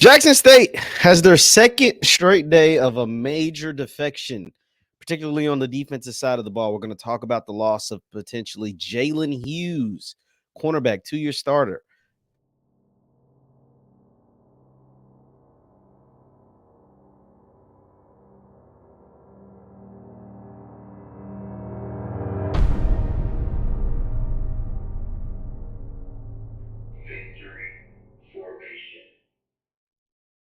Jackson State has their second straight day of a major defection, particularly on the defensive side of the ball. We're going to talk about the loss of potentially Jalin Hughes, cornerback, 2-year starter.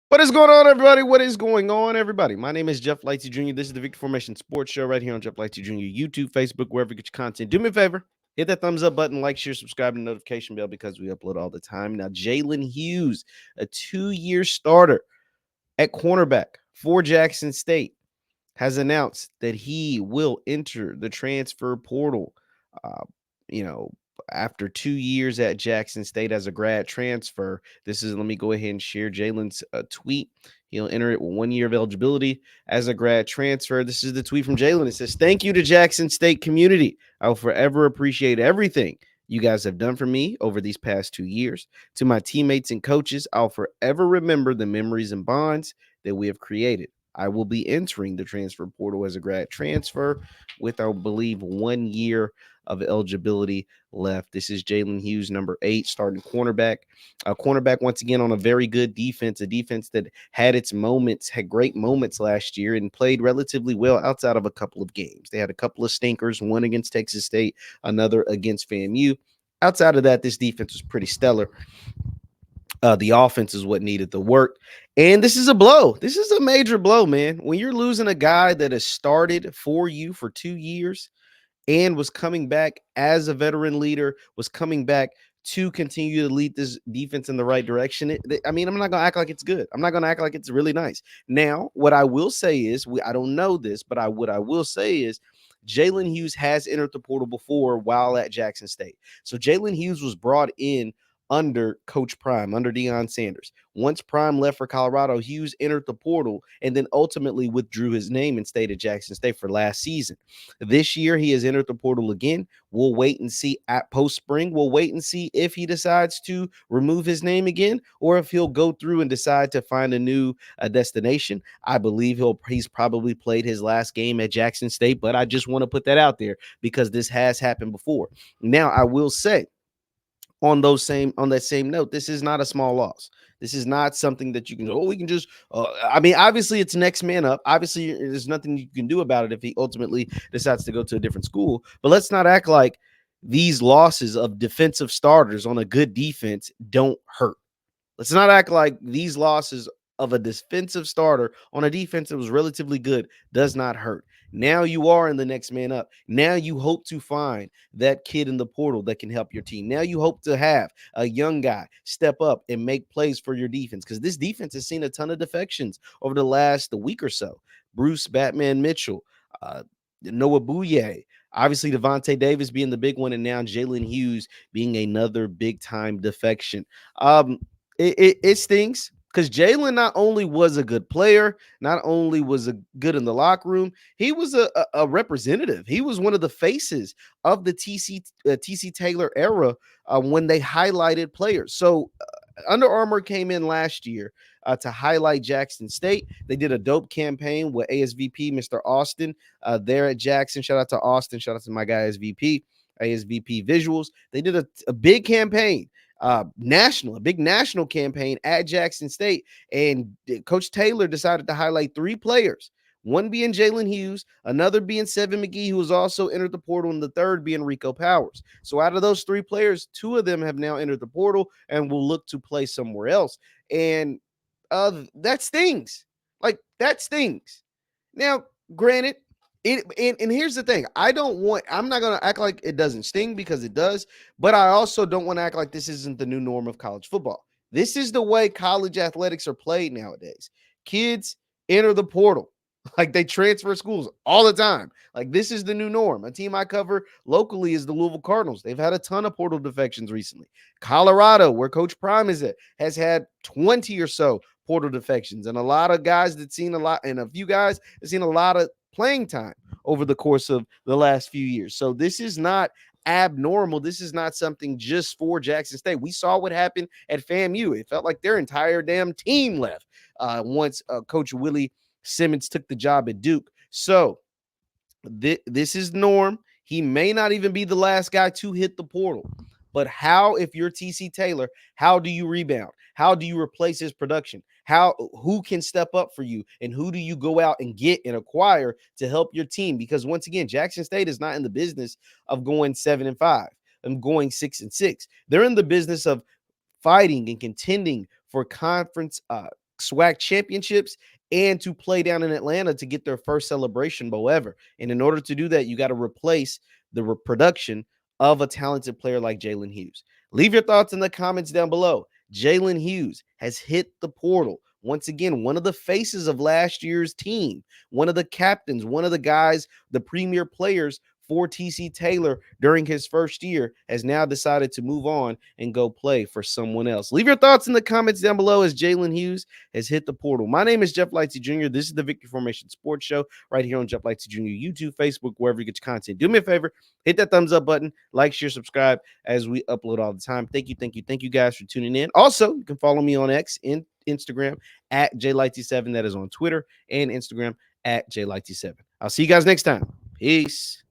What is going on, everybody? What is going on, everybody? My name is JeffLightsyJr. This is the Victory Formation Sports Show right here on JeffLightsYjr. YouTube, Facebook, wherever you get your content. Do me a favor, hit that thumbs up button, like, share, subscribe, and notification bell because we upload all the time. Now, Jalin Hughes, a 2-year starter at cornerback for Jackson State, has announced that he will enter the transfer portal. Uh, you know, after 2 years at Jackson State as a grad transfer, let me go ahead and share Jalin's tweet. He'll enter it with 1 year of eligibility as a grad transfer. This is the tweet from Jalin. It says, "Thank you to Jackson State community. I will forever appreciate everything you guys have done for me over these past 2 years. To my teammates and coaches, I'll forever remember the memories and bonds that we have created. I will be entering the transfer portal as a grad transfer with, I believe, 1 year of eligibility left." This is Jalin Hughes, number 8, starting cornerback. Cornerback, once again, on a very good defense, a defense that had its moments, had great moments last year and played relatively well outside of a couple of games. They had a couple of stinkers, one against Texas State, another against FAMU. Outside of that, this defense was pretty stellar. The offense is what needed the work. And this is a blow. This is a major blow, man. When you're losing a guy that has started for you for 2 years and was coming back as a veteran leader, was coming back to continue to lead this defense in the right direction. I'm not going to act like it's good. I'm not going to act like it's really nice. Now, what I will say is, I don't know this, but what I will say is, Jalin Hughes has entered the portal before while at Jackson State. So Jalin Hughes was brought in under Coach Prime, under Deion Sanders. Once Prime left for Colorado, Hughes entered the portal and then ultimately withdrew his name and stayed at Jackson State for last season. This year, he has entered the portal again. We'll wait and see at post-spring. We'll wait and see if he decides to remove his name again or if he'll go through and decide to find a new destination. I believe he's probably played his last game at Jackson State, but I just want to put that out there because this has happened before. Now, I will say, on that same note, this is not a small loss. This is not something that you can we can just obviously it's next man up. Obviously there's nothing you can do about it if he ultimately decides to go to a different school, but let's not act like these losses of defensive starters on a good defense don't hurt. Let's not act like these losses of a defensive starter on a defense that was relatively good does not hurt. Now you are in the next man up. Now you hope to find that kid in the portal that can help your team. Now you hope to have a young guy step up and make plays for your defense, because this defense has seen a ton of defections over the last week or so. Bruce Batman Mitchell, Noah Bouye, obviously Devontae Davis being the big one, and now Jalin Hughes being another big-time defection. It stings because Jalin not only was a good player, not only was good in the locker room, he was a representative. He was one of the faces of the TC Taylor era when they highlighted players. So Under Armour came in last year to highlight Jackson State. They did a dope campaign with ASVP, Mr. Austin, there at Jackson. Shout out to Austin. Shout out to my guy, ASVP Visuals. They did a big campaign. A big national campaign at Jackson State, and Coach Taylor decided to highlight 3 players, one being Jalin Hughes, another being Seven McGee, who has also entered the portal, and the third being Rico Powers. So out of those 3 players, 2 of them have now entered the portal and will look to play somewhere else, and that stings. Like, that stings. Now, granted, and here's the thing. I'm not going to act like it doesn't sting, because it does, but I also don't want to act like this isn't the new norm of college football. This is the way college athletics are played nowadays. Kids enter the portal. Like, they transfer schools all the time. Like, this is the new norm. A team I cover locally is the Louisville Cardinals. They've had a ton of portal defections recently. Colorado, where Coach Prime is at, has had 20 or so portal defections, and a lot of guys that seen a lot, and a few guys that seen a lot of playing time over the course of the last few years. So this is not abnormal. This is not something just for Jackson State. We saw what happened at FAMU. It felt like their entire damn team left once Coach Willie Simmons took the job at Duke. So this is norm. He may not even be the last guy to hit the portal. But how, if you're TC Taylor, how do you rebound? How do you replace his production? Who can step up for you? And who do you go out and get and acquire to help your team? Because once again, Jackson State is not in the business of going 7-5 and going 6-6. They're in the business of fighting and contending for conference SWAC championships and to play down in Atlanta to get their first celebration bowl ever. And in order to do that, you got to replace the production of a talented player like Jalin Hughes. Leave your thoughts in the comments down below. Jalin Hughes has hit the portal. Once again, one of the faces of last year's team, one of the captains, one of the guys, the premier players for TC Taylor during his first year, has now decided to move on and go play for someone else. Leave your thoughts in the comments down below as Jalin Hughes has hit the portal. My name is Jeff Lightsy Jr. This is the Victory Formation Sports Show right here on Jeff Lightsy Jr. YouTube, Facebook, wherever you get your content. Do me a favor, hit that thumbs up button, like, share, subscribe as we upload all the time. Thank you guys for tuning in. Also, you can follow me on X and Instagram at JLightsy7. That is on Twitter and Instagram at JLightsy7. I'll see you guys next time. Peace.